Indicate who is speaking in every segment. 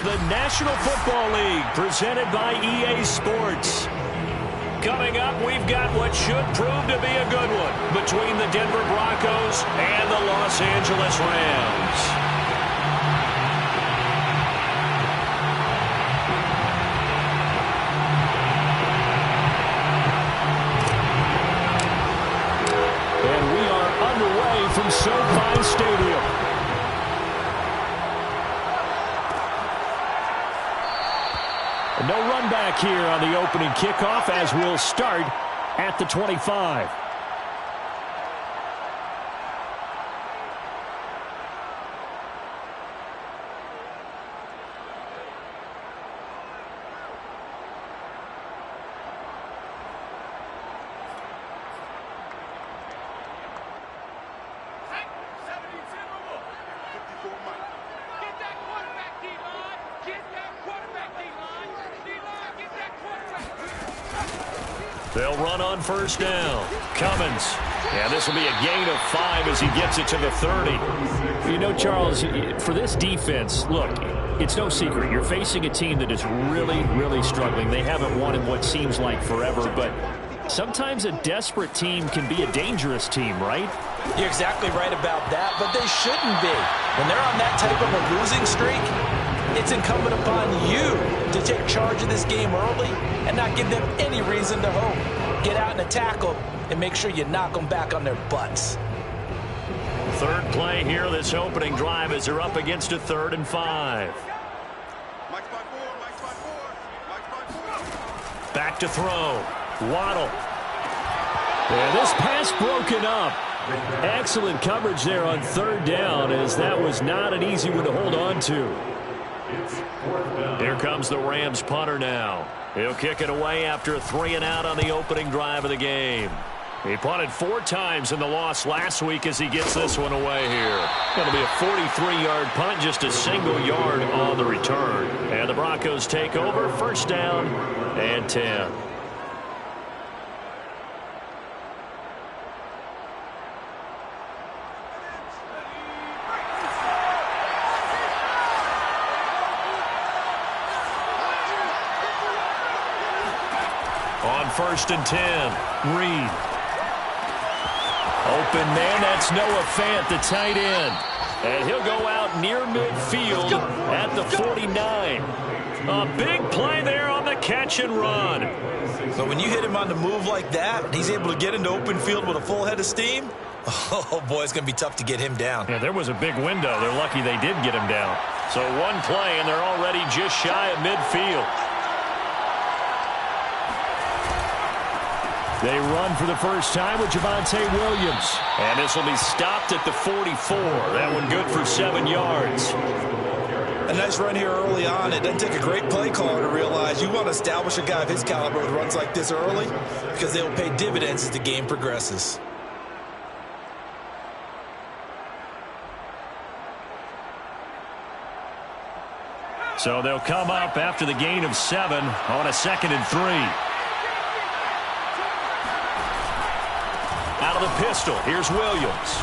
Speaker 1: the National Football League, presented by EA Sports. Coming up, we've got what should prove to be a good one between the Denver Broncos and the Los Angeles Rams. From SoFi Stadium. No run back here on the opening kickoff as we'll start at the 25. They'll run on first down. Cummins. Yeah, this will be a gain of 5 as he gets it to the 30. You know, Charles, for this defense, look, it's no secret. You're facing a team that is really, really struggling. They haven't won in what seems like forever, but sometimes a desperate team can be a dangerous team, right?
Speaker 2: You're exactly right about that, but they shouldn't be. When they're on that type of a losing streak, it's incumbent upon you to take charge of this game early and not give them any reason to hope. Get out and attack them and make sure you knock them back on their butts.
Speaker 1: Third play here, this opening drive, as they're up against a 3rd and 5. Back to throw. Waddle. And this pass broken up. Excellent coverage there on 3rd down, as that was not an easy one to hold on to. Here comes the Rams punter now. He'll kick it away after a 3 and out on the opening drive of the game. He punted 4 times in the loss last week as he gets this one away here. It'll be a 43-yard punt, just a single yard on the return. And the Broncos take over, first down and 10. On 1st and 10, Reed. Open man, that's Noah Fant, the tight end. And he'll go out near midfield at the 49. A big play there on the catch and run.
Speaker 2: So when you hit him on the move like that, he's able to get into open field with a full head of steam. Oh, boy, it's going to be tough to get him down.
Speaker 1: Yeah, there was a big window. They're lucky they did get him down. So one play, and they're already just shy of midfield. They run for the first time with Javonte Williams. And this will be stopped at the 44. That one good for 7 yards.
Speaker 2: A nice run here early on. It doesn't take a great play caller to realize you want to establish a guy of his caliber with runs like this early, because they will pay dividends as the game progresses.
Speaker 1: So they'll come up after the gain of 7 on a 2nd and 3. Out of the pistol, here's Williams.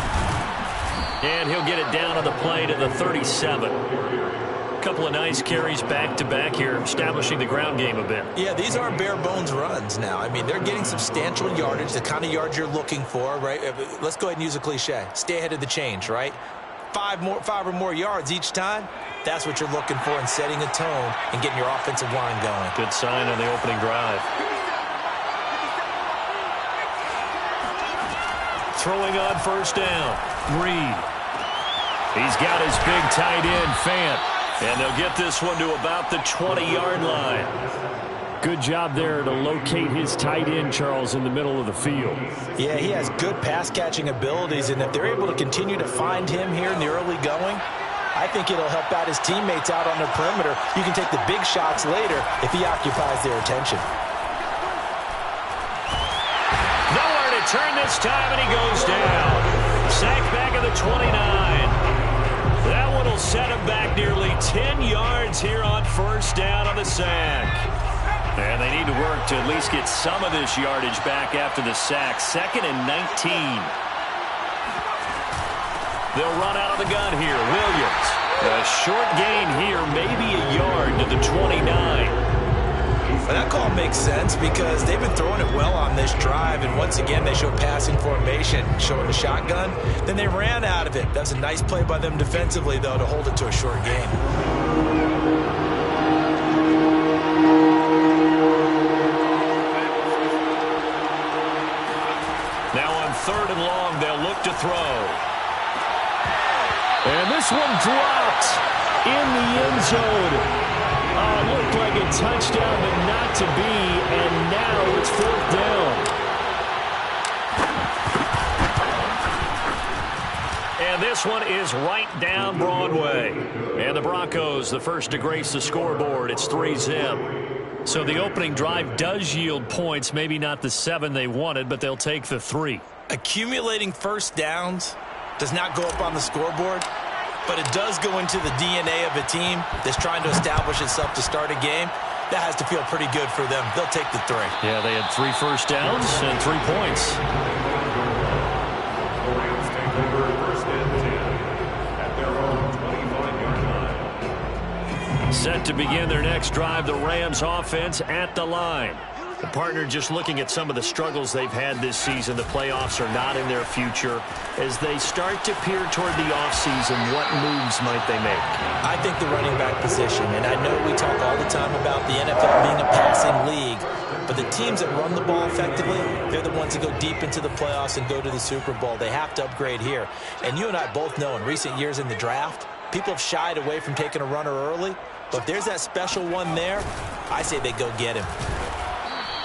Speaker 1: And he'll get it down on the play to the 37. A couple of nice carries back-to-back here, establishing the ground game a bit.
Speaker 2: Yeah, these are bare-bones runs now. I mean, they're getting substantial yardage, the kind of yards you're looking for, right? Let's go ahead and use a cliche. Stay ahead of the change, right? 5 or more yards each time. That's what you're looking for in setting a tone and getting your offensive line going.
Speaker 1: Good sign on the opening drive. Throwing on first down, Reed. He's got his big tight end, Fant. And they'll get this one to about the 20-yard line. Good job there to locate his tight end, Charles, in the middle of the field.
Speaker 2: Yeah, he has good pass-catching abilities, and if they're able to continue to find him here in the early going, I think it'll help out his teammates out on the perimeter. You can take the big shots later if he occupies their attention.
Speaker 1: Nowhere to turn this time, and he goes down. Sacked back at the 29. That one will set him back nearly 10 yards here on first down on the sack. And they need to work to at least get some of this yardage back after the sack. 2nd and 19. They'll run out of the gun here. Williams. A short gain here, maybe a yard to the 29.
Speaker 2: Well, that call makes sense because they've been throwing it well on this drive, and once again they show passing formation, showing the shotgun. Then they ran out of it. That's a nice play by them defensively, though, to hold it to a short gain.
Speaker 1: Now on 3rd and long, they'll look to throw. And this one dropped in the end zone. Looked like a touchdown, but not to be. And now it's 4th down. And this one is right down Broadway. And the Broncos, the first to grace the scoreboard. It's 3-zip. So the opening drive does yield points. Maybe not the 7 they wanted, but they'll take the 3.
Speaker 2: Accumulating first downs does not go up on the scoreboard, but it does go into the DNA of a team that's trying to establish itself to start a game. That has to feel pretty good for them. They'll take the 3.
Speaker 1: Yeah, they had 3 first downs and 3 points. Set to begin their next drive, the Rams offense at the line. The partner just looking at some of the struggles they've had this season. The playoffs are not in their future. As they start to peer toward the offseason, what moves might they make?
Speaker 2: I think the running back position, and I know we talk all the time about the NFL being a passing league, but the teams that run the ball effectively, they're the ones that go deep into the playoffs and go to the Super Bowl. They have to upgrade here. And you and I both know in recent years in the draft, people have shied away from taking a runner early, but if there's that special one there, I say they go get him.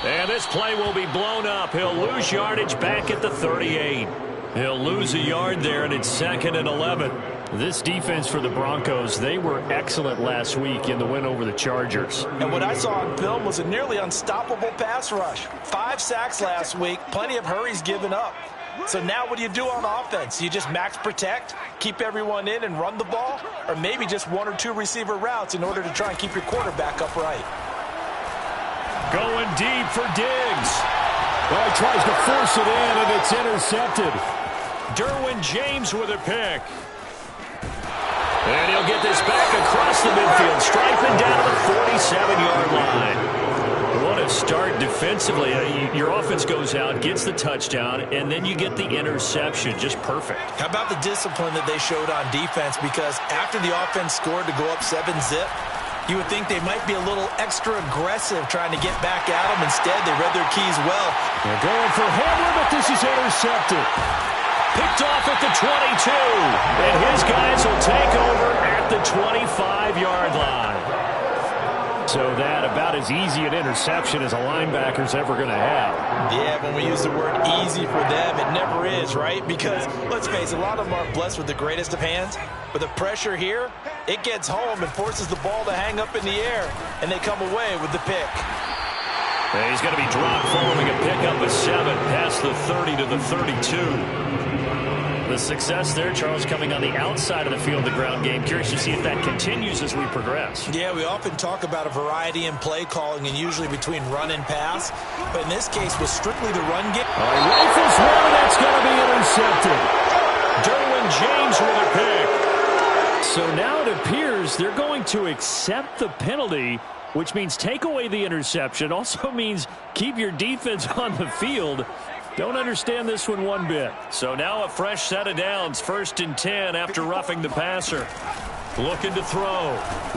Speaker 1: And this play will be blown up. He'll lose yardage back at the 38. He'll lose a yard there, and it's 2nd and 11. This defense for the Broncos, they were excellent last week in the win over the Chargers.
Speaker 2: And what I saw on film was a nearly unstoppable pass rush. 5 sacks last week, plenty of hurries given up. So now what do you do on offense? You just max protect, keep everyone in and run the ball, or maybe just 1 or 2 receiver routes in order to try and keep your quarterback upright.
Speaker 1: Going deep for Diggs. Well, he tries to force it in, and it's intercepted. Derwin James with a pick. And he'll get this back across the midfield, striping down the 47-yard line. What a start defensively. Your offense goes out, gets the touchdown, and then you get the interception. Just perfect. How
Speaker 2: about the discipline that they showed on defense? Because after the offense scored to go up 7-zip, you would think they might be a little extra aggressive trying to get back at them. Instead, they read their keys well.
Speaker 1: They're going for Hamler, but this is intercepted. Picked off at the 22. And his guys will take over at the 25-yard line. So that about as easy an interception as a linebacker's ever going to have.
Speaker 2: Yeah, when we use the word easy for them, it never is, right? Because, let's face it, a lot of them aren't blessed with the greatest of hands. But the pressure here, it gets home and forces the ball to hang up in the air. And they come away with the pick.
Speaker 1: And he's going to be dropped following a pickup of 7 past the 30 to the 32. The success there, Charles, coming on the outside of the field, the ground game. Curious to see if that continues as we progress.
Speaker 2: Yeah, we often talk about a variety in play calling and usually between run and pass. But in this case, was strictly the run game.
Speaker 1: Rifles one, that's going to be intercepted. Derwin James with a pick. So now it appears they're going to accept the penalty, which means take away the interception. Also means keep your defense on the field. Don't understand this one bit. So now a fresh set of downs. 1st and 10 after roughing the passer. Looking to throw.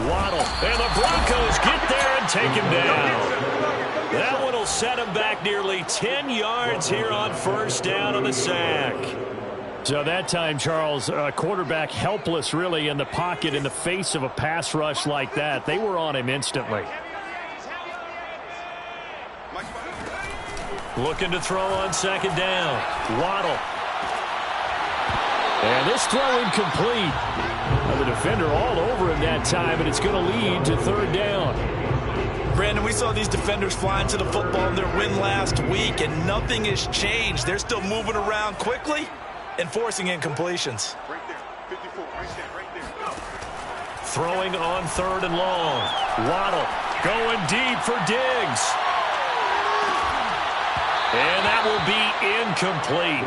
Speaker 1: Waddle. And the Broncos get there and take him down. That one will set him back nearly 10 yards here on 1st down on the sack. So that time, Charles, quarterback helpless really in the pocket in the face of a pass rush like that. They were on him instantly. Looking to throw on 2nd down. Waddle. And this throw incomplete. The defender all over him that time, and it's going to lead to 3rd down.
Speaker 2: Brandon, we saw these defenders flying to the football in their win last week, and nothing has changed. They're still moving around quickly and forcing incompletions.
Speaker 3: Right there, 54, right there.
Speaker 1: Throwing on 3rd and long. Waddle going deep for Diggs. And that will be incomplete.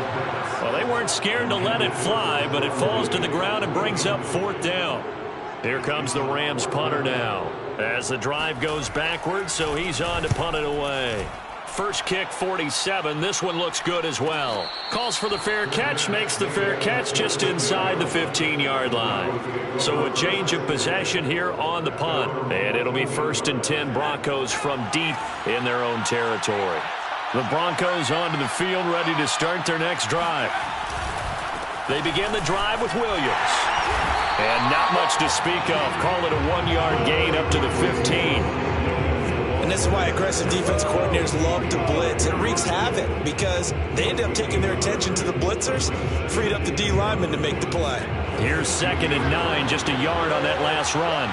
Speaker 1: Well, they weren't scared to let it fly, but it falls to the ground and brings up 4th down. Here comes the Rams punter now. As the drive goes backwards, so he's on to punt it away. First kick, 47. This one looks good as well. Calls for the fair catch, makes the fair catch just inside the 15-yard line. So a change of possession here on the punt. And it'll be 1st and 10 Broncos from deep in their own territory. The Broncos onto the field, ready to start their next drive. They begin the drive with Williams. And not much to speak of. Call it a 1-yard gain up to the 15.
Speaker 2: And this is why aggressive defense coordinators love to blitz. It wreaks havoc because they end up taking their attention to the blitzers, freed up the D lineman to make the play.
Speaker 1: Here's 2nd and 9, just a yard on that last run.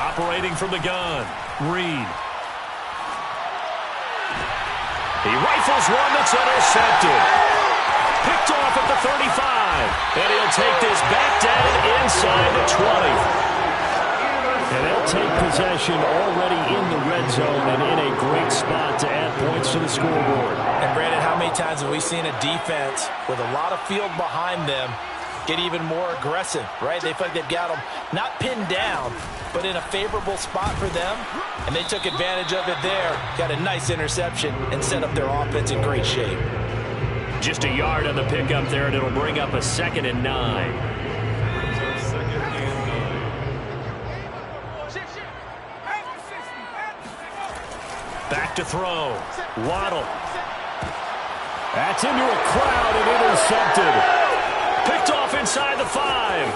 Speaker 1: Operating from the gun, Reed. He rifles one that's intercepted. Picked off at the 35. And he'll take this back down inside the 20. And they'll take possession already in the red zone and in a great spot to add points to the scoreboard.
Speaker 2: And Brandon, how many times have we seen a defense with a lot of field behind them get even more aggressive, right? They feel like they've got them not pinned down, but in a favorable spot for them, and they took advantage of it there, got a nice interception, and set up their offense in great shape.
Speaker 1: Just a yard on the pickup there, and it'll bring up a 2nd and 9. Back to throw. Waddle. That's into a crowd and intercepted. Picked off inside the 5.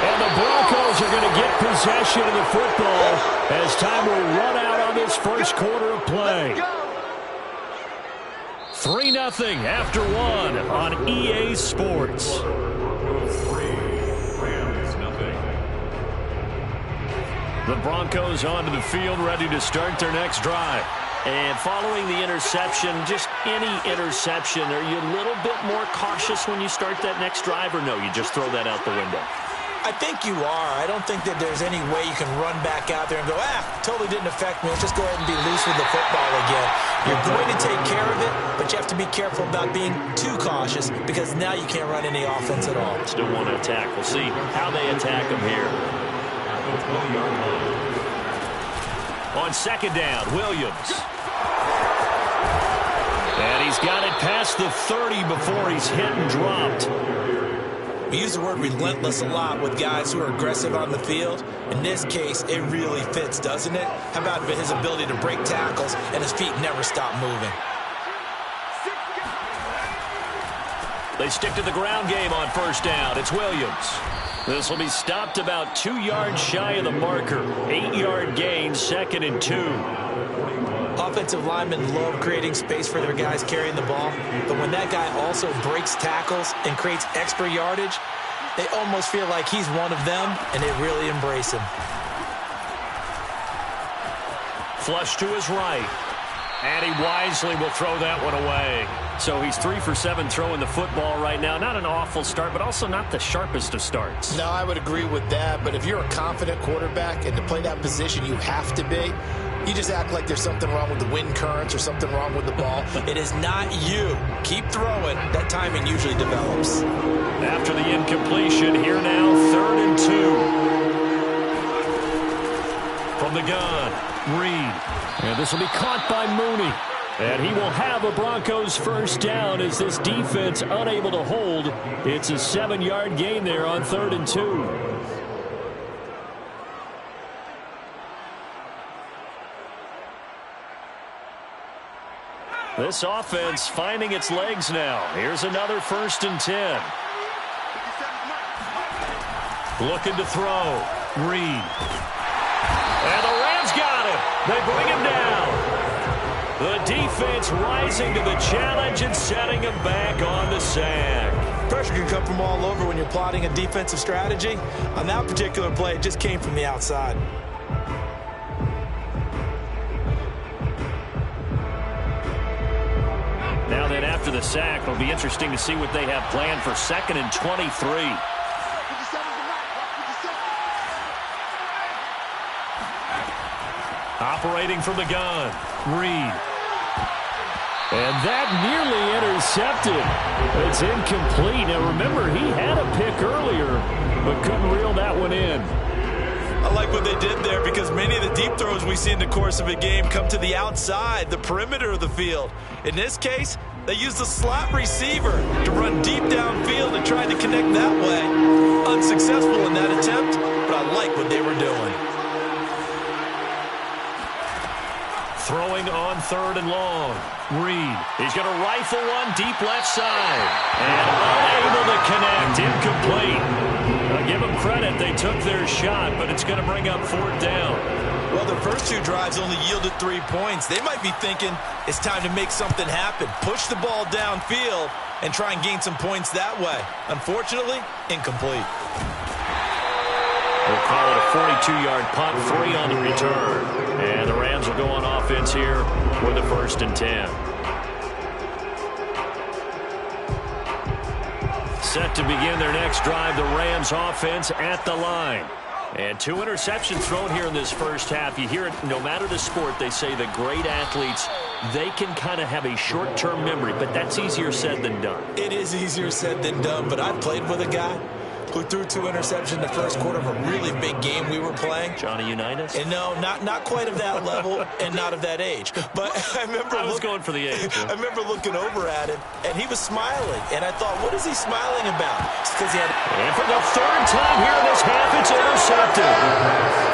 Speaker 1: And the Broncos are going to get possession of the football as time will run out on this first quarter of play. 3-0 after 1 on EA Sports. The Broncos onto the field, ready to start their next drive. And following the interception, just any interception, are you a little bit more cautious when you start that next drive, or no, you just throw that out the window?
Speaker 2: I think you are. I don't think that there's any way you can run back out there and go, totally didn't affect me. Let's just go ahead and be loose with the football again. You're going to take care of it, but you have to be careful about being too cautious because now you can't run any offense at all.
Speaker 1: Still want to attack. We'll see how they attack them here. On 2nd down, Williams. And he's got it past the 30 before he's hit and dropped.
Speaker 2: We use the word relentless a lot with guys who are aggressive on the field. In this case, it really fits, doesn't it? How about his ability to break tackles and his feet never stop moving?
Speaker 1: They stick to the ground game on 1st down. It's Williams. This will be stopped about 2 yards shy of the marker. 8-yard gain, 2nd and 2.
Speaker 2: Offensive linemen love creating space for their guys carrying the ball, but when that guy also breaks tackles and creates extra yardage, they almost feel like he's one of them, and they really embrace him.
Speaker 1: Flush to his right, and he wisely will throw that one away. So he's 3 for 7 throwing the football right now. Not an awful start, but also not the sharpest of starts.
Speaker 2: No, I would agree with that, but if you're a confident quarterback and to play that position you have to be, you just act like there's something wrong with the wind currents or something wrong with the ball. It is not you. Keep throwing. That timing usually develops.
Speaker 1: After the incompletion, here now, 3rd and 2. From the gun, Reed. And this will be caught by Mooney. And he will have a Broncos first down as this defense unable to hold. It's a 7-yard gain there on 3rd and 2. This offense finding its legs now. Here's another 1st and 10. Looking to throw. Reed. And the Rams got him. They bring him down. The defense rising to the challenge and setting him back on the sack.
Speaker 2: Pressure can come from all over when you're plotting a defensive strategy. On that particular play, it just came from the outside.
Speaker 1: Now then, after the sack, it'll be interesting to see what they have planned for 2nd and 23. Operating from the gun, Reed. And that nearly intercepted. It's incomplete. Now, remember, he had a pick earlier, but couldn't reel that one in.
Speaker 2: I like what they did there because many of the deep throws we see in the course of a game come to the outside, the perimeter of the field. In this case, they used the slot receiver to run deep downfield and tried to connect that way. Unsuccessful in that attempt, but I like what they were doing.
Speaker 1: Throwing on 3rd and long. Reed. He's going to rifle one deep left side. And unable to connect. Incomplete. Now give them credit. They took their shot, but it's going to bring up 4th down.
Speaker 2: Well, their first 2 drives only yielded 3 points. They might be thinking it's time to make something happen. Push the ball downfield and try and gain some points that way. Unfortunately, incomplete.
Speaker 1: We'll call it a 42-yard punt, 3 on the return. And the Rams will go on offense here with a 1st and 10. Set to begin their next drive, the Rams offense at the line. And 2 interceptions thrown here in this first half. You hear it, no matter the sport, they say the great athletes, they can kind of have a short-term memory, but that's easier said than done.
Speaker 2: It is easier said than done, but I played with a guy who threw 2 interceptions in the first quarter of a really big game we were playing.
Speaker 1: Johnny Unitas?
Speaker 2: And no, not quite of that level and not of that age. But I remember
Speaker 1: I was going for the age.
Speaker 2: I remember looking over at him, and he was smiling. And I thought, what is he smiling about? It's because he had...
Speaker 1: And for the 3rd time here in this half, it's intercepted.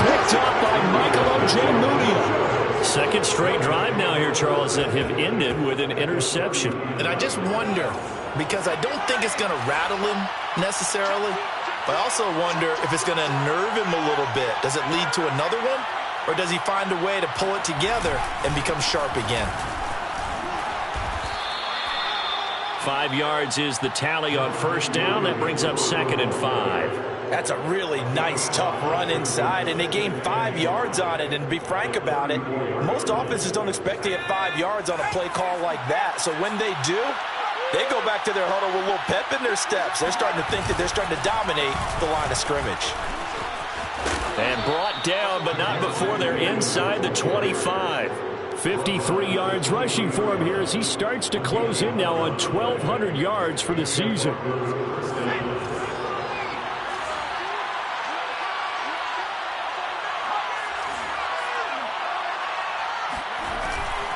Speaker 1: Picked up by Michael O.J. Mudia. 2nd straight drive now here, Charles, that have ended with an interception.
Speaker 2: And I just wonder, because I don't think it's going to rattle him necessarily, but I also wonder if it's going to nerve him a little bit. Does it lead to another one, or does he find a way to pull it together and become sharp again?
Speaker 1: 5 yards is the tally on 1st down. That brings up 2nd and 5.
Speaker 2: That's a really nice, tough run inside, and they gained 5 yards on it. And to be frank about it, most offenses don't expect to get 5 yards on a play call like that. So when they do, they go back to their huddle with a little pep in their steps. They're starting to think that they're starting to dominate the line of scrimmage.
Speaker 1: And brought down, but not before they're inside the 25. 53 yards rushing for him here as he starts to close in now on 1,200 yards for the season.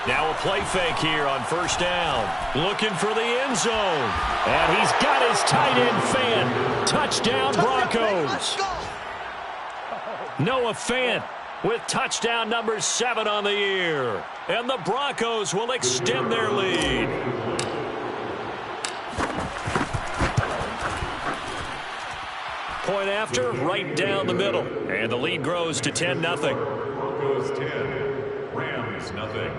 Speaker 1: Now a play fake here on 1st down. Looking for the end zone. And he's got his tight end fan. Touchdown Broncos. Noah Fant with touchdown number 7 on the year. And the Broncos will extend their lead. Point after, right down the middle. And the lead grows to 10-0.
Speaker 3: Broncos 10, Rams nothing.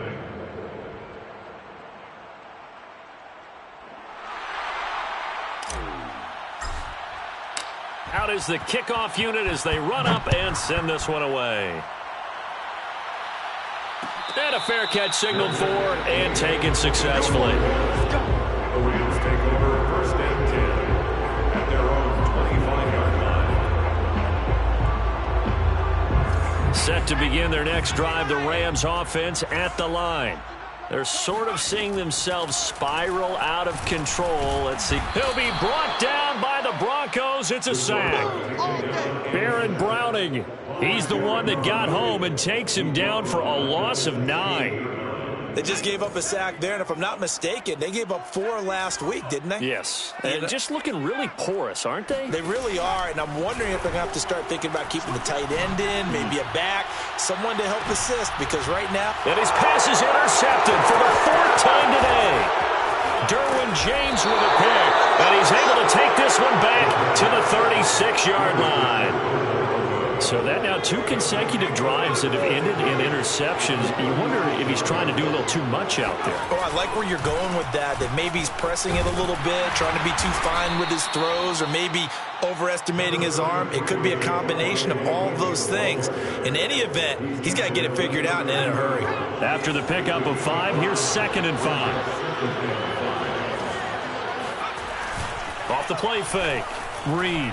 Speaker 1: Out is the kickoff unit as they run up and send this one away. And a fair catch signaled for and taken successfully.
Speaker 3: The Rams take over 1st and 10 at their own 25-yard line.
Speaker 1: Set to begin their next drive, the Rams offense at the line. They're sort of seeing themselves spiral out of control. Let's see. He'll be brought down by the Broncos. It's a sack. Baron Browning. He's the one that got home and takes him down for a loss of 9.
Speaker 2: They just gave up a sack there, and if I'm not mistaken, they gave up 4 last week, didn't they?
Speaker 1: Yes. And just looking really porous, aren't they?
Speaker 2: They really are, and I'm wondering if they're going to have to start thinking about keeping the tight end in, maybe a back, someone to help assist, because right now...
Speaker 1: And his pass is intercepted for the 4th time today. Derwin James with a pick, and he's able to take this one back to the 36-yard line. So that now 2 consecutive drives that have ended in interceptions. You wonder if he's trying to do a little too much out there.
Speaker 2: Oh, I like where you're going with that maybe he's pressing it a little bit, trying to be too fine with his throws, or maybe overestimating his arm. It could be a combination of all of those things. In any event, he's got to get it figured out and in a hurry.
Speaker 1: After the pickup of 5, here's 2nd and 5. Off the play fake, Reed.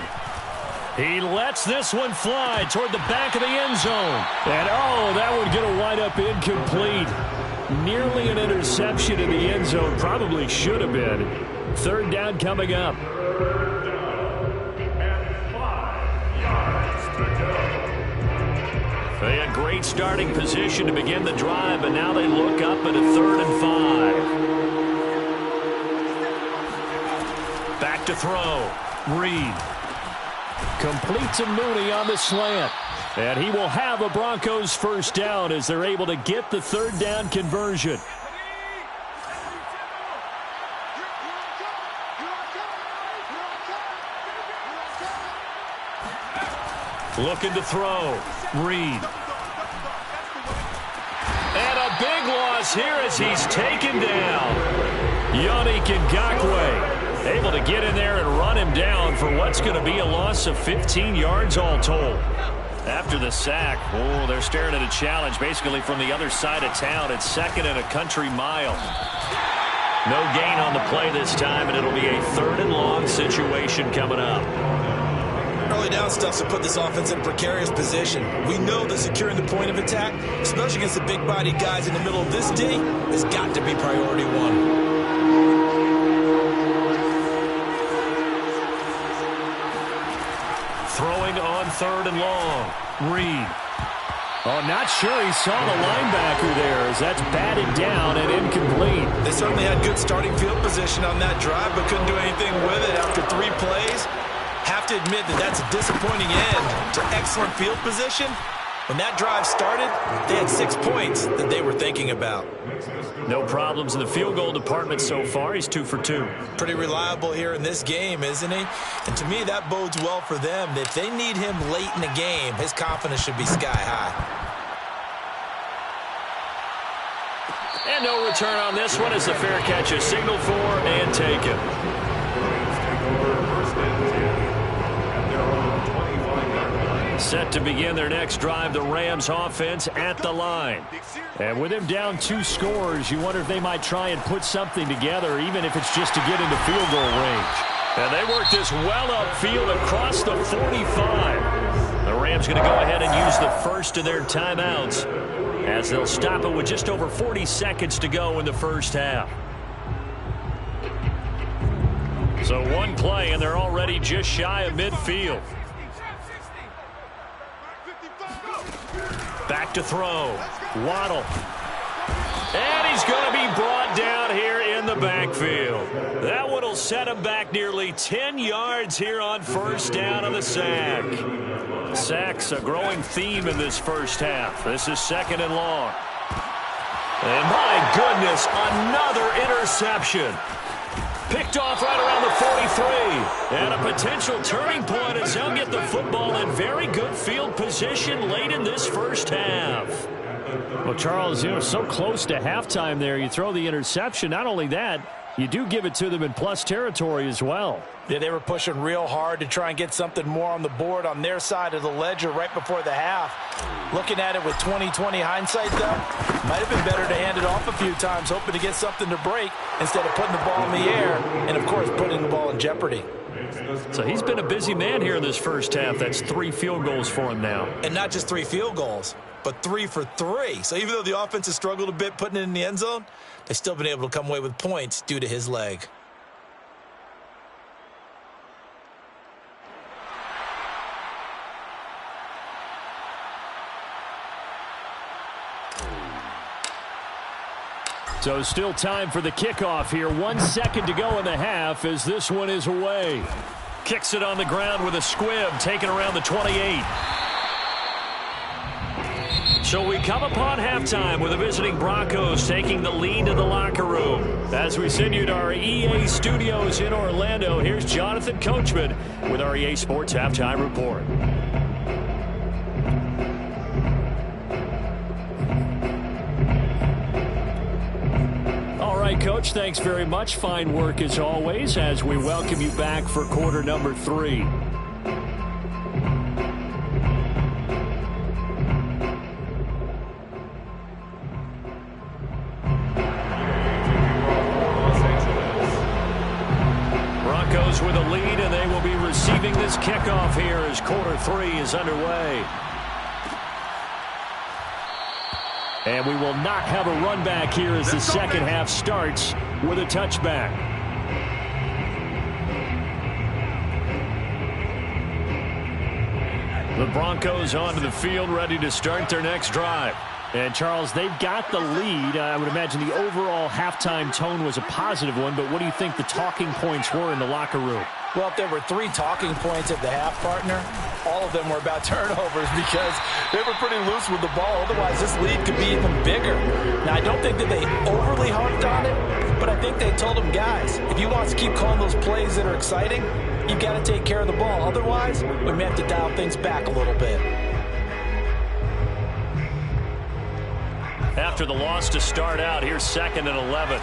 Speaker 1: He lets this one fly toward the back of the end zone. And, oh, that one going to wind up incomplete. Nearly an interception in the end zone. Probably should have been. Third down coming up.
Speaker 3: And 5 yards to go.
Speaker 1: They had great starting position to begin the drive, but now they look up at a 3rd and 5. Back to throw. Reed. Complete to Mooney on the slant. And he will have a Broncos first down as they're able to get the 3rd down conversion. Looking to throw. Reed. And a big loss here as he's taken down. Yannick Ngakoue able to get in there and run him down for what's going to be a loss of 15 yards all told. After the sack, oh, they're staring at a challenge basically from the other side of town. It's 2nd and a country mile. No gain on the play this time, and it'll be a 3rd and long situation coming up.
Speaker 2: Early down stuff to put this offense in a precarious position. We know that securing the point of attack, especially against the big-bodied guys in the middle of this D, has got to be priority 1.
Speaker 1: Throwing on 3rd and long. Reed. Oh, not sure he saw the linebacker there as that's batted down and incomplete.
Speaker 2: They certainly had good starting field position on that drive, but couldn't do anything with it after 3 plays. Have to admit that that's a disappointing end to excellent field position. When that drive started, they had 6 points that they were thinking about.
Speaker 1: No problems in the field goal department so far. He's 2 for 2.
Speaker 2: Pretty reliable here in this game, isn't he? And to me, that bodes well for them. If they need him late in the game, his confidence should be sky high.
Speaker 1: And no return on this one as the fair catch is signaled for and taken. Set to begin their next drive, the Rams offense at the line. And with him down 2 scores, you wonder if they might try and put something together, even if it's just to get into field goal range. And they work this well upfield across the 45. The Rams going to go ahead and use the first of their timeouts as they'll stop it with just over 40 seconds to go in the first half. So 1 play, and they're already just shy of midfield. Back to throw. Waddle. And he's going to be brought down here in the backfield. That one will set him back nearly 10 yards here on first down on the sack. Sacks a growing theme in this first half. This is 2nd and long. And my goodness, another interception. Picked off right around the 43. And a potential turning point as they'll get the football in very good field position late in this first half. Well, Charles, so close to halftime there. You throw the interception. Not only that, you do give it to them in plus territory as well.
Speaker 2: Yeah, they were pushing real hard to try and get something more on the board on their side of the ledger right before the half. Looking at it with 20/20 hindsight, though, might have been better to hand it off a few times, hoping to get something to break instead of putting the ball in the air and, of course, putting the ball in jeopardy.
Speaker 1: So he's been a busy man here in this first half. That's 3 field goals for him now.
Speaker 2: And not just 3 field goals, but 3 for 3. So even though the offense has struggled a bit putting it in the end zone, they've still been able to come away with points due to his leg.
Speaker 1: So still time for the kickoff here. 1 second to go in the half as this one is away. Kicks it on the ground with a squib, taken around the 28. So we come upon halftime with the visiting Broncos taking the lead to the locker room. As we send you to our EA studios in Orlando, here's Jonathan Coachman with our EA Sports Halftime Report. All right, Coach, thanks very much. Fine work as always as we welcome you back for quarter number 3. Broncos with a lead, and they will be receiving this kickoff here as quarter 3 is underway. And we will not have a run back here as the second half starts with a touchback. The Broncos onto the field, ready to start their next drive. And, Charles, they've got the lead. I would imagine the overall halftime tone was a positive one, but what do you think the talking points were in the locker room?
Speaker 2: Well, if there were 3 talking points at the half, partner, all of them were about turnovers because they were pretty loose with the ball. Otherwise, this lead could be even bigger. Now, I don't think that they overly harped on it, but I think they told them, guys, if you want to keep calling those plays that are exciting, you've got to take care of the ball. Otherwise, we may have to dial things back a little bit.
Speaker 1: After the loss to start out, here's 2nd and 11.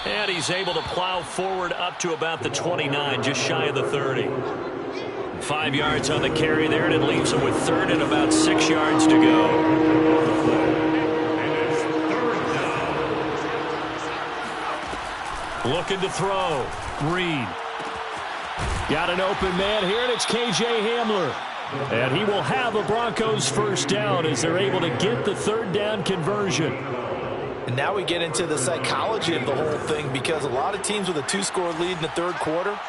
Speaker 1: And he's able to plow forward up to about the 29, just shy of the 30. 5 yards on the carry there, and it leaves him with 3rd and about 6 yards to go. Looking to throw. Reed. Got an open man here, and it's K.J. Hamler. And he will have a Broncos first down as they're able to get the 3rd down conversion.
Speaker 2: And now we get into the psychology of the whole thing, because a lot of teams with a 2-score lead in the 3rd quarter,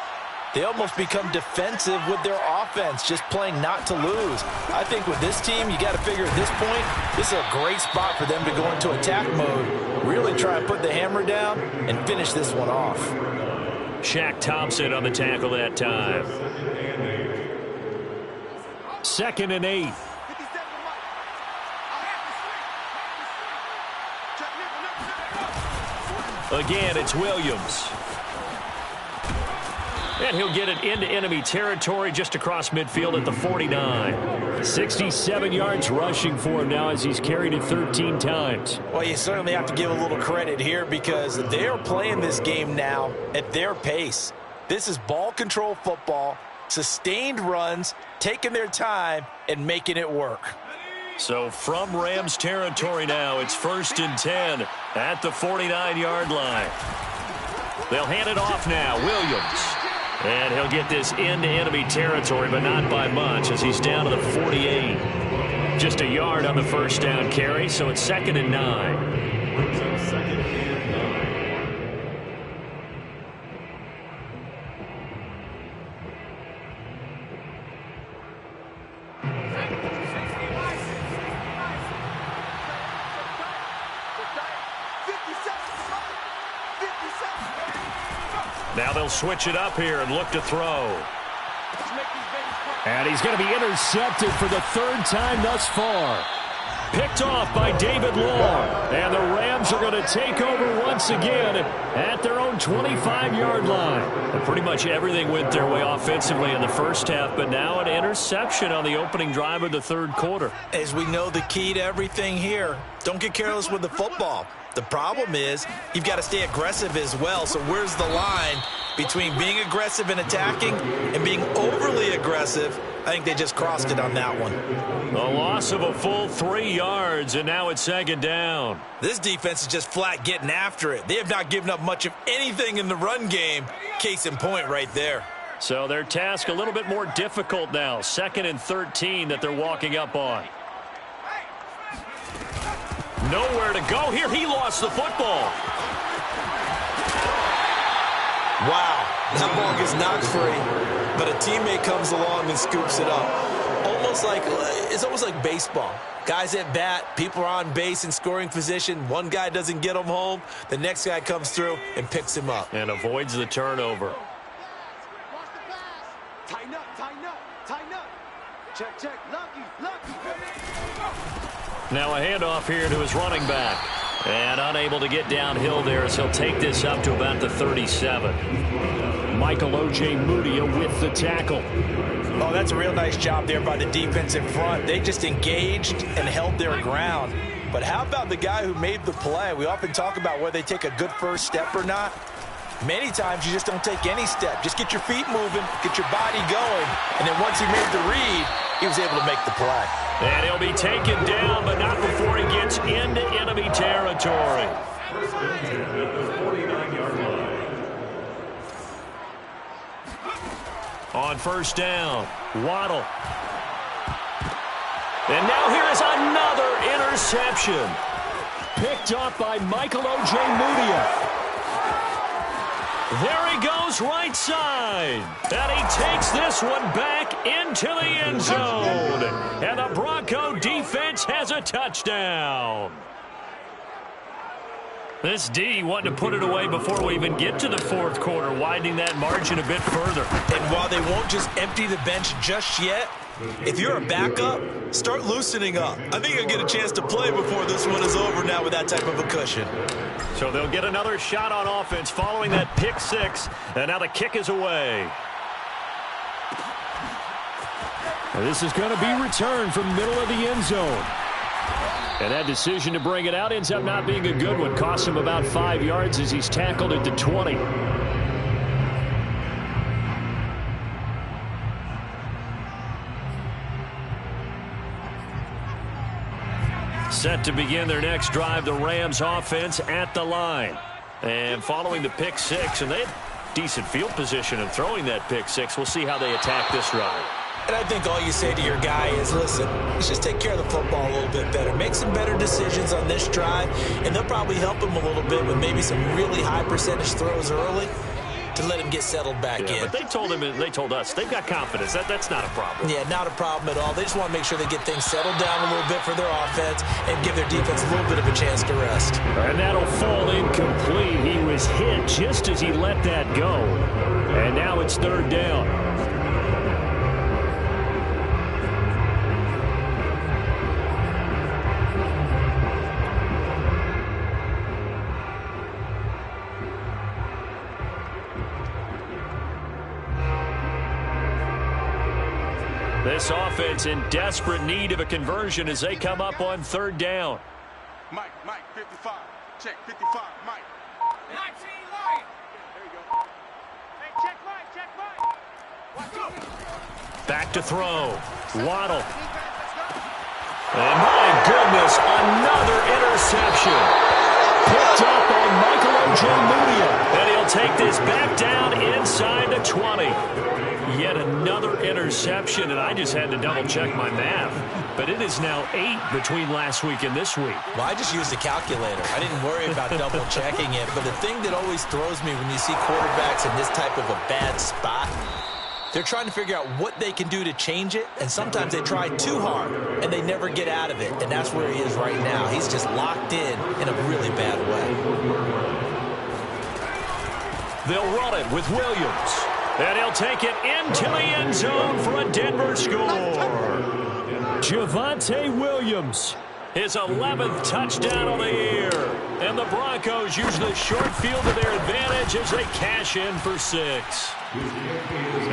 Speaker 2: they almost become defensive with their offense, just playing not to lose. I think with this team, you got to figure at this point, this is a great spot for them to go into attack mode, really try and put the hammer down and finish this one off.
Speaker 1: Shaq Thompson on the tackle that time. 2nd and 8. Again, it's Williams. And he'll get it into enemy territory just across midfield at the 49. 67 yards rushing for him now as he's carried it 13 times.
Speaker 2: Well, you certainly have to give a little credit here because they're playing this game now at their pace. This is ball control football, sustained runs, taking their time, and making it work.
Speaker 1: So from Rams territory now, it's 1st and 10 at the 49-yard line. They'll hand it off now. Williams. And he'll get this into enemy territory, but not by much as he's down to the 48. Just a yard on the first down carry, so it's 2nd and 9. Now they'll switch it up here and look to throw. And he's going to be intercepted for the 3rd time thus far. Picked off by David Long. And the Rams are going to take over once again at their own 25-yard line. And pretty much everything went their way offensively in the first half, but now an interception on the opening drive of the 3rd quarter.
Speaker 2: As we know, the key to everything here, don't get careless with the football. The problem is you've got to stay aggressive as well. So where's the line between being aggressive and attacking and being overly aggressive? I think they just crossed it on that one.
Speaker 1: A loss of a full 3 yards, and now it's 2nd down.
Speaker 2: This defense is just flat getting after it. They have not given up much of anything in the run game. Case in point right there.
Speaker 1: So their task a little bit more difficult now. 2nd and 13 that they're walking up on. Nowhere to go here. He lost the football.
Speaker 2: Wow. That ball gets knocked free, but a teammate comes along and scoops it up. It's almost like baseball. Guys at bat, people are on base in scoring position. One guy doesn't get him home. The next guy comes through and picks him up.
Speaker 1: And avoids the turnover.
Speaker 4: Tighten up, tighten up, tighten up. Check, check. Lucky, lucky.
Speaker 1: Now a handoff here to his running back. And unable to get downhill there as he'll take this up to about the 37. Michael O.J. Mudia with the tackle.
Speaker 2: Oh, that's a real nice job there by the defense in front. They just engaged and held their ground. But how about the guy who made the play? We often talk about whether they take a good first step or not. Many times you just don't take any step. Just get your feet moving, get your body going, and then once he made the read, he was able to make the play.
Speaker 1: And he'll be taken down, but not before he gets into enemy territory. On first down, Waddle. And now here is another interception. Picked up by Michael Ojemudia. There he goes right side. And he takes this one back into the end zone. And the Bronco defense has a touchdown. This D wanting to put it away before we even get to the fourth quarter, widening that margin a bit further.
Speaker 2: And while they won't just empty the bench just yet, if you're a backup, start loosening up. I think you'll get a chance to play before this one is over now with that type of a cushion.
Speaker 1: So they'll get another shot on offense following that pick six, and now the kick is away. And this is going to be returned from middle of the end zone. And that decision to bring it out ends up not being a good one. Costs him about 5 yards as he's tackled at the 20. Set to begin their next drive, the Rams offense at the line. And following the pick six, and they have decent field position in throwing that pick six. We'll see how they attack this drive.
Speaker 2: And I think all you say to your guy is, listen, let's just take care of the football a little bit better. Make some better decisions on this drive, and they'll probably help him a little bit with maybe some really high percentage throws early to let him get settled back in.
Speaker 1: But they told him, and they told us, they've got confidence. That's not a problem.
Speaker 2: Yeah, not a problem at all. They just want to make sure they get things settled down a little bit for their offense and give their defense a little bit of a chance to rest.
Speaker 1: And that'll fall incomplete. He was hit just as he let that go. And now it's third down. This offense in desperate need of a conversion as they come up on third down.
Speaker 5: Mike, 55. Check, 55, Mike.
Speaker 4: 19, Lion. There you go. Hey, check Mike.
Speaker 1: Back to throw. Waddle. And my goodness, another interception. Picked up by Michael Ojemudia. And he'll take this back down inside the 20. Yet another interception, and I just had to double-check my math. But it is now 8 between last week and this week.
Speaker 2: Well, I just used a calculator. I didn't worry about double-checking it. But the thing that always throws me when you see quarterbacks in this type of a bad spot, they're trying to figure out what they can do to change it, and sometimes they try too hard, and they never get out of it. And that's where he is right now. He's just locked in a really bad way.
Speaker 1: They'll run it with Williams. And he'll take it into the end zone for a Denver score. Javonte Williams, his 11th touchdown of the year. And the Broncos use the short field to their advantage as they cash in for 6.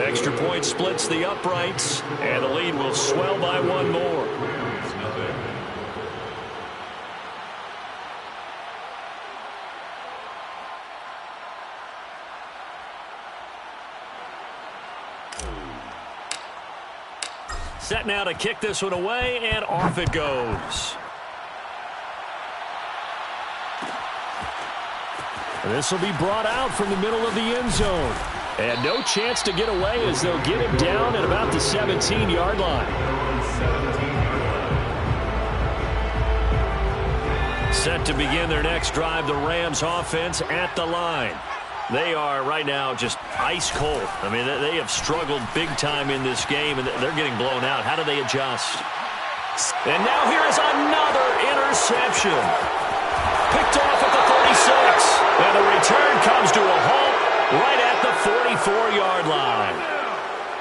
Speaker 1: Extra point splits the uprights, and the lead will swell by 1 more. Set now to kick this one away, and off it goes. And this will be brought out from the middle of the end zone. And no chance to get away as they'll get him down at about the 17-yard line. Set to begin their next drive, the Rams offense at the line. They are right now just ice cold. I mean, they have struggled big time in this game, and they're getting blown out. How do they adjust? And now here is another interception. Picked off at the 36. And the return comes to a halt right at the 44-yard line.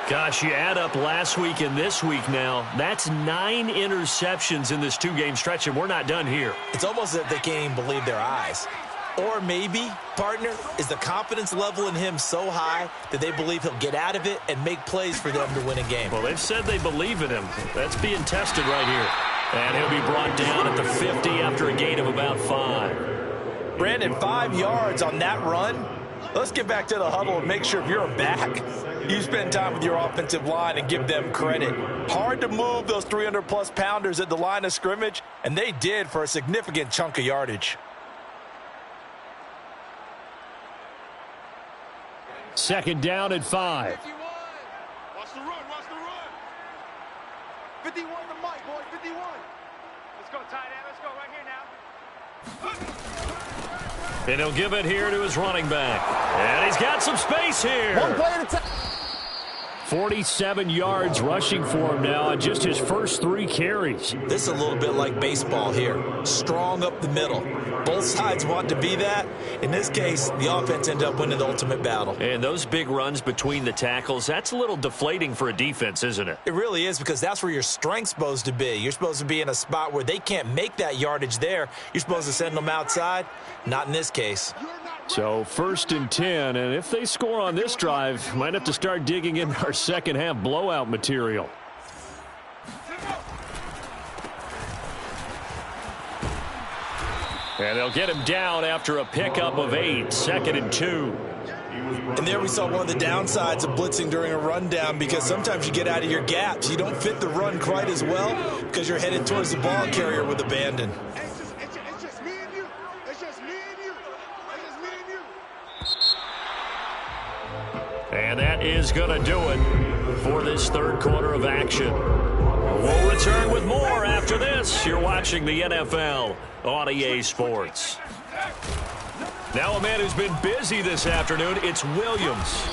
Speaker 1: Gosh, you add up last week and this week now, that's 9 interceptions in this 2-game stretch, and we're not done here.
Speaker 2: It's almost as if they can't even believe their eyes. Or maybe, partner, is the confidence level in him so high that they believe he'll get out of it and make plays for them to win a game.
Speaker 1: Well, they've said they believe in him. That's being tested right here. And he'll be brought down at the 50 after a gain of about 5.
Speaker 2: Brandon, 5 yards on that run. Let's get back to the huddle and make sure if you're a back, you spend time with your offensive line and give them credit. Hard to move those 300-plus pounders at the line of scrimmage, and they did for a significant chunk of yardage.
Speaker 1: Second down at 5.
Speaker 4: 51 to Mike, boy, 51.
Speaker 6: Let's go, tight end. Let's go right here now.
Speaker 1: And he'll give it here to his running back. And he's got some space here.
Speaker 4: One play at a time.
Speaker 1: 47 yards rushing for him now on just his first 3 carries.
Speaker 2: This is a little bit like baseball here. Strong up the middle. Both sides want to be that. In this case, the offense ended up winning the ultimate battle.
Speaker 1: And those big runs between the tackles, that's a little deflating for a defense, isn't it?
Speaker 2: It really is, because that's where your strength's supposed to be. You're supposed to be in a spot where they can't make that yardage there. You're supposed to send them outside. Not in this case.
Speaker 1: So 1st and 10, and if they score on this drive, might have to start digging in our second half blowout material. And they'll get him down after a pickup of 8, 2nd and 2.
Speaker 2: And there we saw one of the downsides of blitzing during a rundown, because sometimes you get out of your gaps. You don't fit the run quite as well because you're headed towards the ball carrier with abandon.
Speaker 4: It's just me and you. It's just me and you. It's just me and you.
Speaker 1: And that is going to do it for this 3rd quarter of action. We'll return with more after this. You're watching the NFL on EA Sports. Now a man who's been busy this afternoon, it's Williams.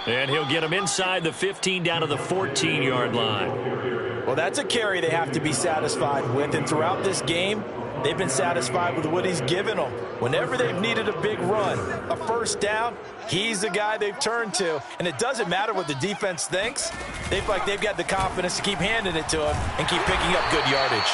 Speaker 1: And he'll get him inside the 15 down to the 14-yard line.
Speaker 2: Well, that's a carry they have to be satisfied with. And throughout this game, they've been satisfied with what he's given them. Whenever they've needed a big run, a first down, he's the guy they've turned to. And it doesn't matter what the defense thinks. They feel like they've got the confidence to keep handing it to him and keep picking up good yardage.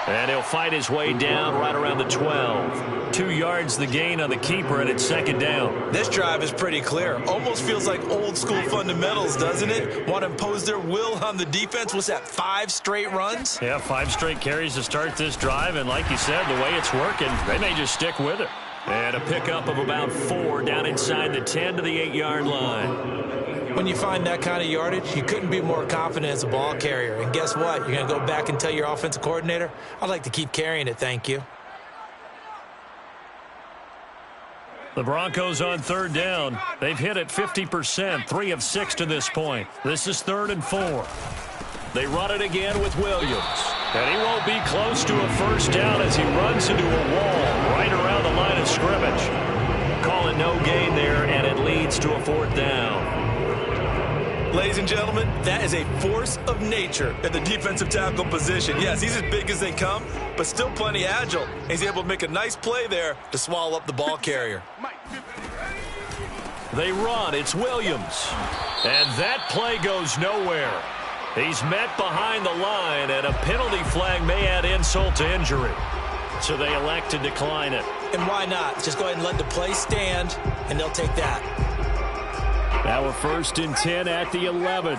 Speaker 1: And he'll fight his way down right around the 12. 2 yards the gain on the keeper, and it's 2nd down.
Speaker 2: This drive is pretty clear. Almost feels like old school fundamentals, doesn't it? Want to impose their will on the defense. What's that, 5 straight runs?
Speaker 1: Yeah, 5 straight carries to start this drive, and like you said, the way it's working, they may just stick with it. And a pickup of about 4 down inside the 10 to the 8-yard line.
Speaker 2: When you find that kind of yardage, you couldn't be more confident as a ball carrier. And guess what? You're going to go back and tell your offensive coordinator, I'd like to keep carrying it, thank you.
Speaker 1: The Broncos on 3rd down. They've hit it 50%, 3 of 6 to this point. This is 3rd and 4. They run it again with Williams. And he won't be close to a first down as he runs into a wall right around the line of scrimmage. Call it no gain there, and it leads to a 4th down.
Speaker 2: Ladies and gentlemen, that is a force of nature at the defensive tackle position. Yes, he's as big as they come, but still plenty agile. He's able to make a nice play there to swallow up the ball carrier.
Speaker 1: They run. It's Williams. And that play goes nowhere. He's met behind the line, and a penalty flag may add insult to injury. So they elect to decline it.
Speaker 2: And why not? Just go ahead and let the play stand, and they'll take that.
Speaker 1: Now we're 1st and 10 at the 11.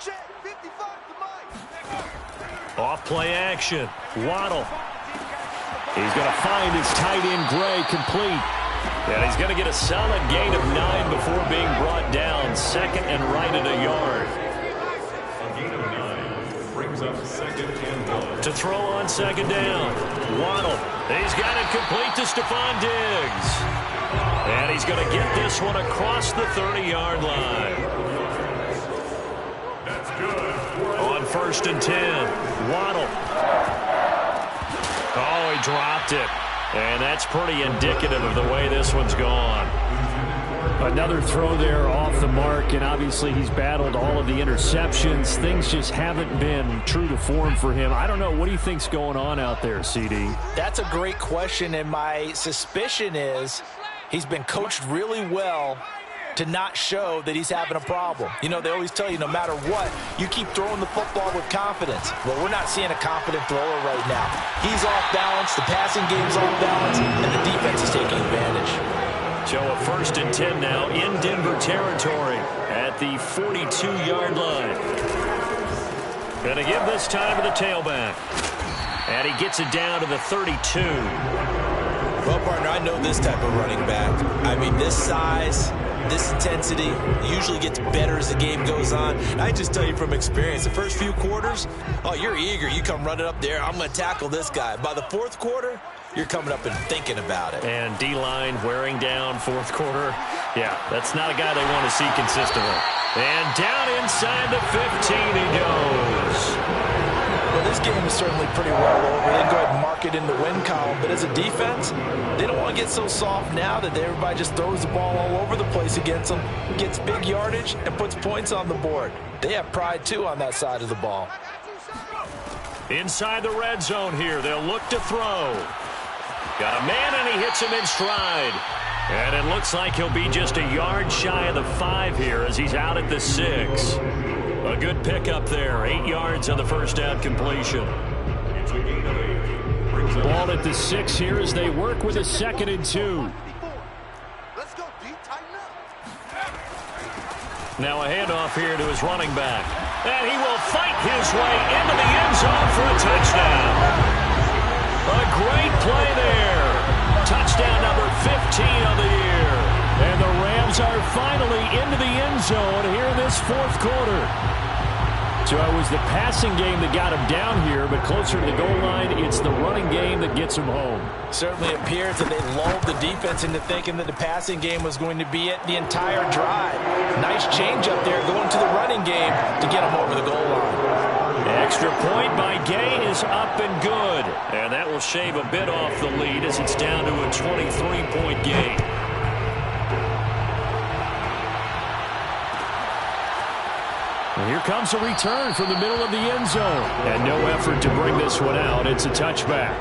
Speaker 4: Check, 55 to Mike.
Speaker 1: Off play action. Waddle. He's going to find his tight end Gray complete. And he's going to get a solid gain of 9 before being brought down. 2nd and right at a yard.
Speaker 3: A gain of 9 brings up 2nd and 1.
Speaker 1: To throw on 2nd down. Waddle. He's got it complete to Stephon Diggs. And he's going to get this one across the 30-yard line.
Speaker 3: That's good.
Speaker 1: On 1st and 10, Waddle. Oh, he dropped it. And that's pretty indicative of the way this one's gone. Another throw there off the mark, and obviously he's battled all of the interceptions. Things just haven't been true to form for him. I don't know. What do you think's going on out there, CD?
Speaker 2: That's a great question, and my suspicion is he's been coached really well to not show that he's having a problem. You know, they always tell you no matter what, you keep throwing the football with confidence. Well, we're not seeing a confident thrower right now. He's off balance, the passing game's off balance, and the defense is taking advantage.
Speaker 1: So a 1st and 10 now in Denver territory at the 42-yard line. Going to give this time to the tailback. And he gets it down to the 32.
Speaker 2: Well, partner, I know this type of running back. I mean, this size, this intensity usually gets better as the game goes on. And I just tell you from experience, the first few quarters, oh, you're eager. You come running up there, I'm going to tackle this guy. By the 4th quarter, you're coming up and thinking about it.
Speaker 1: And D-line wearing down fourth quarter. Yeah, that's not a guy they want to see consistently. And down inside the 15 he goes.
Speaker 2: Well, this game is certainly pretty well over. They go ahead and mark it in the win column. But as a defense, they don't want to get so soft now that everybody just throws the ball all over the place against them, gets big yardage, and puts points on the board. They have pride, too, on that side of the ball.
Speaker 1: Inside the red zone here, they'll look to throw. Got a man, and he hits him in stride. And it looks like he'll be just a yard shy of the 5 here as he's out at the 6. A good pickup there. 8 yards on the first down completion. Ball at the 6 here as they work with a 2nd and 2.
Speaker 4: Let's go, D. Tighten up.
Speaker 1: Now a handoff here to his running back. And he will fight his way into the end zone for a touchdown. A great play there. Touchdown number 15 of the year. And the Rams are finally into the end zone here in this fourth quarter. So it was the passing game that got him down here, but closer to the goal line, it's the running game that gets him home.
Speaker 2: Certainly appears that they lulled the defense into thinking that the passing game was going to be it the entire drive. Nice change up there going to the running game to get him over the goal line.
Speaker 1: Extra point by Gay is up and good. And that will shave a bit off the lead as it's down to a 23-point game. And here comes a return from the middle of the end zone. And no effort to bring this one out. It's a touchback.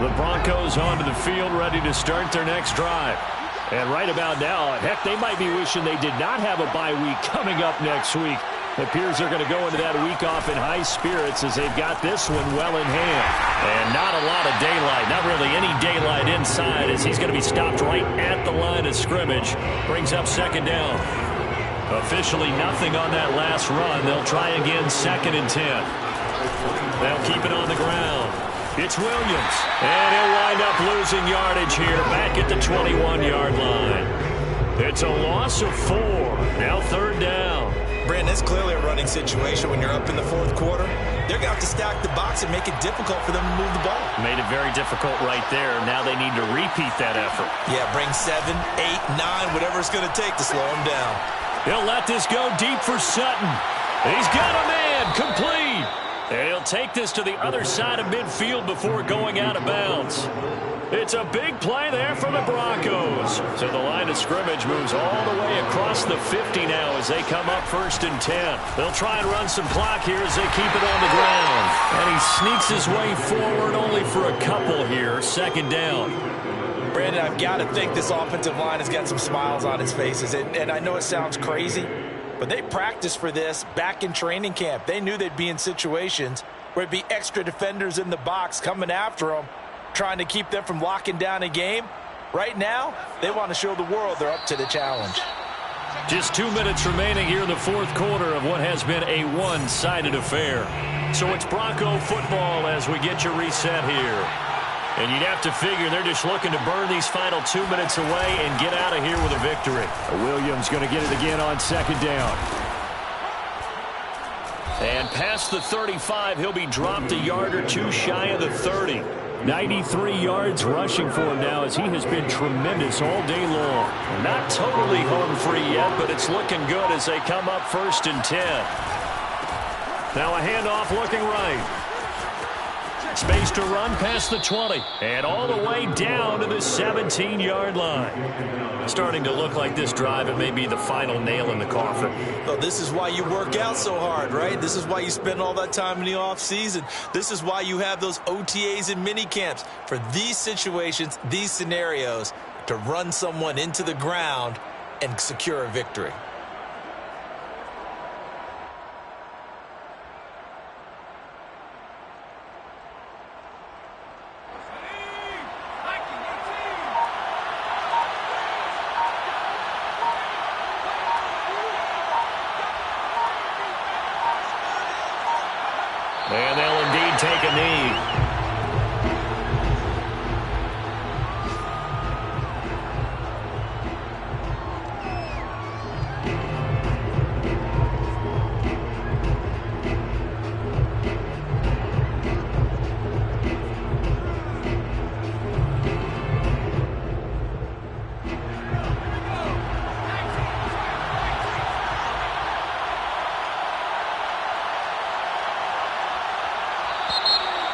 Speaker 1: The Broncos onto the field, ready to start their next drive. And right about now, heck, they might be wishing they did not have a bye week coming up next week. It appears they're going to go into that week off in high spirits as they've got this one well in hand. And not a lot of daylight, not really any daylight inside as he's going to be stopped right at the line of scrimmage. Brings up 2nd down. Officially nothing on that last run. They'll try again 2nd and 10. They'll keep it on the ground. It's Williams, and he'll wind up losing yardage here back at the 21-yard line. It's a loss of 4. Now 3rd down.
Speaker 2: Brandon, it's clearly a running situation when you're up in the fourth quarter. They're going to have to stack the box and make it difficult for them to move the ball.
Speaker 1: Made it very difficult right there. Now they need to repeat that effort.
Speaker 2: Yeah, bring 7, 8, 9, whatever it's going to take to slow them down.
Speaker 1: He'll let this go deep for Sutton. He's got a man, complete. And he'll take this to the other side of midfield before going out of bounds. It's a big play there for the Broncos. So the line of scrimmage moves all the way across the 50 now as they come up 1st and 10. They'll try and run some clock here as they keep it on the ground. And he sneaks his way forward only for a couple here. 2nd down.
Speaker 2: Brandon, I've got to think this offensive line has got some smiles on its faces. And I know it sounds crazy, but they practiced for this back in training camp. They knew they'd be in situations where it'd be extra defenders in the box coming after them, trying to keep them from locking down a game. Right now, they want to show the world they're up to the challenge.
Speaker 1: Just 2 minutes remaining here in the fourth quarter of what has been a one-sided affair. So it's Bronco football as we get your reset here. And you'd have to figure they're just looking to burn these final 2 minutes away and get out of here with a victory. Williams going to get it again on 2nd down. And past the 35, he'll be dropped a yard or two shy of the 30. 93 yards rushing for him now as he has been tremendous all day long. Not totally home free yet, but it's looking good as they come up 1st and 10. Now a handoff looking right. Space to run past the 20 and all the way down to the 17-yard line. Starting to look like this drive, it may be the final nail in the coffin.
Speaker 2: Well, this is why you work out so hard, right? This is why you spend all that time in the offseason. This is why you have those OTAs and mini camps for these situations, these scenarios, to run someone into the ground and secure a victory.